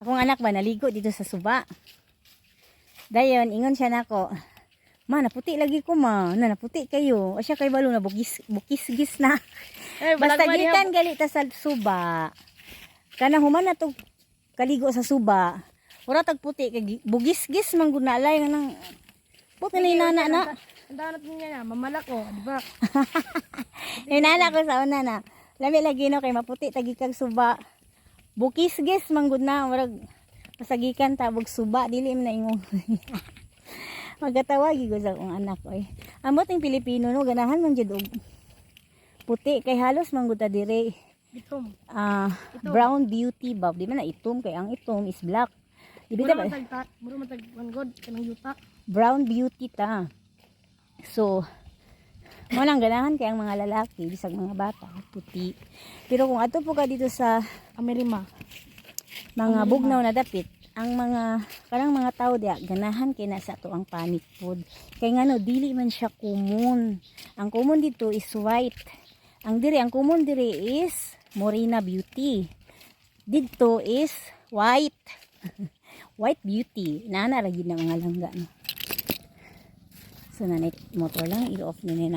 Akong anak ba naligo dito sa suba. Dayon ingon siya nako. Ma, naputi lagi ko ma. Naputi kayo. O siya kay balo na bukis-gis na. Basta gikan gali ta sa suba. Kana human na to kaligo sa suba. Ura tag puti kay bugis-gis man gud na alay nang puti ni nana na. Ang danat niya na, mamala ko, di ba? Nana ko sa una na. Lami lagi no kay maputi tagi kag suba. Bukis-gis man gud na murag pasagikan tabog suba dili man na ingong. Magatawagi ko sa akong anak ko eh. Amot ng Pilipino no ganahan man jud og puti kay halos man gud ta dire. Itom. Brown beauty ba? Di man na itom kay ang itom is black. Di ba ba? Muro matag manggod kanang yuta. Brown beauty ta. So mo nang ganahan kay ang mga lalaki bisag mga bata puti. Pero kung ato po ka dito sa Amerima, mga bugnaw na dapit, ang kanang mga tao diya ganahan kay nasa to ang panic food kay ngano dili man siya common. Ang common dito is white, ang common diri is morena beauty, dito is white. White beauty nana lagi na mga langga no. So nanay motor lang i-off ni